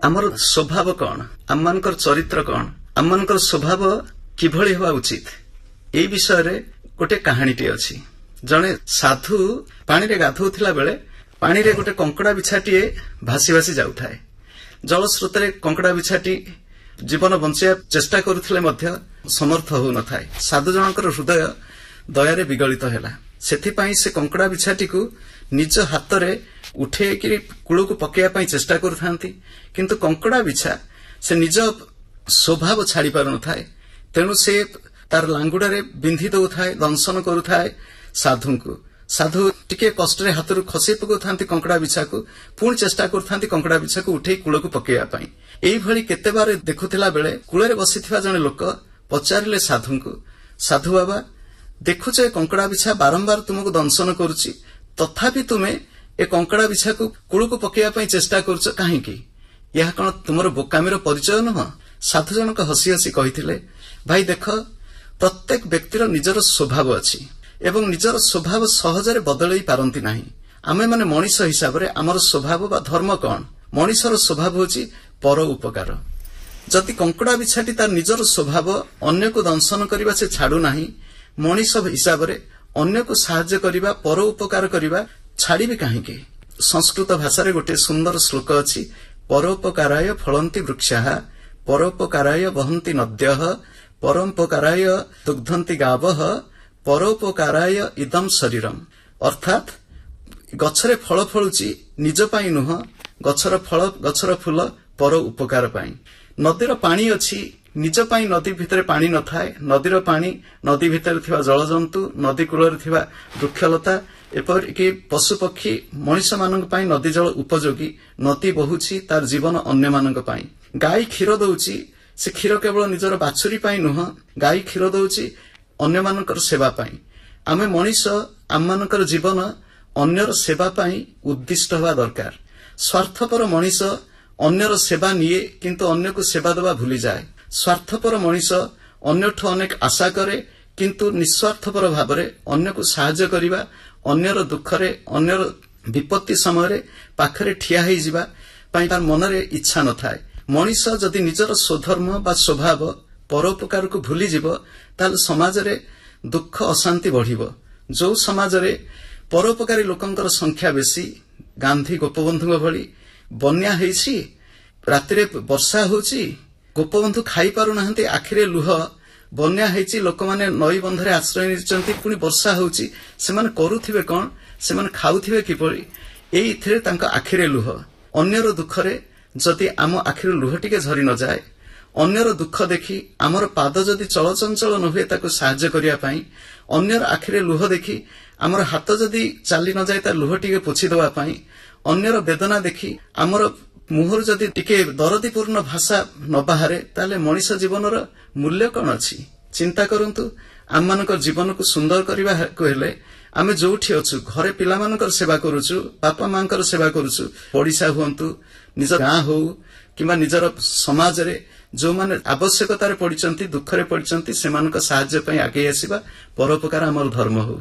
आमर स्वभाव कौन आममानकर चरित्र कौन आममानकर स्वभाव किभଳି हेबा उचित एई विषय रे गोटे कहानीटी अछि। जने साधु पानी रे गाधौथिला बेले पानी रे गोटे कंकड़ा बिछाटीए भासी भासी जाउथाय। जलस्रोत रे कंकड़ा बिछाटी जीवन बंचिया चेष्टा करुथिले मध्य समर्थ हो नथाय। साधु जनकर हृदय दया विगलित हेला। सेथिपाई से कंकड़ा बिछाटी को निज हाथ रे उठे कि कूल को पकेया पाई चेष्टा करुथांती, किंतु कंकड़ा बिछा से निज स्वभाव छाड़ी पारु नथाय। तेणु से तार लांगुड़ारे बिंधी दउथाय, दंशन करुथाय साधु को। साधु टिके कष्ट रे हाथ रु खसी पकाउथांती कंकड़ा बिछा को, पुणी चेष्टा करुथांती कंकड़ा बिछा को उठे कूल को पकेया पाई। एई भली केते बार देखुथिला बेले कूल रे बसिथिबा जने लोक पचारिले साधु को, साधु बाबा देखुछ ए कंकड़ा बिछा बारंबार तुमको दंशन करुची, तथापि तुमे ए कंकड़ा बिछा को कूल को पकेया पाई चेष्टा करुछ काहेकि? यह कौन तुमर बोकामीर परिचय नुह? साधु जनक हसी हसी कहिथिले, भाई देख प्रत्येक व्यक्तिर निजर स्वभाव अछि एवं निजर स्वभाव सहजरे बदलई पारंती नाही। आमे माने मनीष हिसाब रे आमर स्वभाव बा धर्म कौन? मनीषर स्वभाव होची पर उपकार। जदि कंकड़ा बिछाटी तार निजर स्वभाव अन्य को दंशन करिबा से छाडू नाही, मनीष हिसाब रे अन्य को सहाय्य करिबा पर उपकार करिबा छाड़ीबे काहेकि? संस्कृत भाषा रे गोटे सुंदर श्लोक अछि, परोपकाराय फलन्ति वृक्षाः परोपकाराय वहन्ति नद्यः परोपकाराय दुग्धन्ति गावः परोपकाराय इदम शरीरम। अर्थात गछरे फल फळुची निज पाई नुह, गछर फल गछर फूल पर उपकार पाई। नदीर पानी अछि निज पाई नदी भितरे पानी न थाए, नदीर पानी नदी भितरे थिबा जलजंतु, नदी कूलरे थिबा वृक्षलता एपरिकी पशु पक्षी मनीष मानक पाई नदी जल उपयोगी। नदी बहुची तार जीवन अन्य मानक पाई। गाई क्षीर दउची, से क्षीर केवल निजर बाछुरी पाई नुह, गाई क्षीर दउची अन्य मानकर सेवा पाई। आमे मनीष आम मानकर जीवन अन्यर सेवा पाई उद्दिष्ट हवा दरकार। स्वार्थपर मनीष अन्यर सेवा निये किंतु अन्य को सेवा देवा भूली जाए। स्वार्थपर मनीष अन्यठु अनेक आशा करे किंतु निस्वार्थपर भावरे अन्य को सहाय्य करिबा, अन्यर दुखरे अन्यर विपत्ति समय पाखरे ठिया होई जिबा पाई तार मनरे इच्छा न थाए। मनीष जदि निजर स्वधर्म बा स्वभाव परोपकार को भूली जिवो ताल समाज रे दुख अशांति बढ़िबो। जो समाज रे परोपकारी लोकंकर संख्या बेसी, गांधी गोपबंधु भली बन्या हेछि, रातिरे वर्षा होछि, गोपबंधु खाई पारु नाहंती, आखिरे लुह, बन्या हेछि, लोक माने नई बंधरे आश्रय निचंती, पुनी वर्षा होछि, सेमान करूथिबे कोन, सेमान खाउथिबे किपरि? एई इथिरे तांका आखिरे लुह। अन्यर दुखरे जदि आम आखिरे लुह टिके झरी न जाए, अन्यर दुख देखि आमर पाद जदि चलचंचल न हुए ताको सहाय्य करिया पाई, अन्यर आखिरे लुह देखि आमर हाथ जदि चाली न जाए ता लुह टिके पोछि देवा पाई, अन्यर वेदना देखि आमर मुहर जदि टिके दरदीपूर्ण भाषा न बाहारे ताले मनीष जीवनर मूल्य कौन अछि? चिंता करंतु। आम मानकर जीवन को सुंदर करबा को हेले आमे जोठी अछु, घरे पिला मानकर सेवा करूछु, बापा मांकर सेवा करूछु, पड़िसा हुंतु, निज गां हो किंबा निजर समाज रे जो माने आवश्यकतार पड़िचंती, दुखरे पड़िचंती, सेमानक सहाय्य पई आगे आसीबा, परोपकार हमर धर्म हो।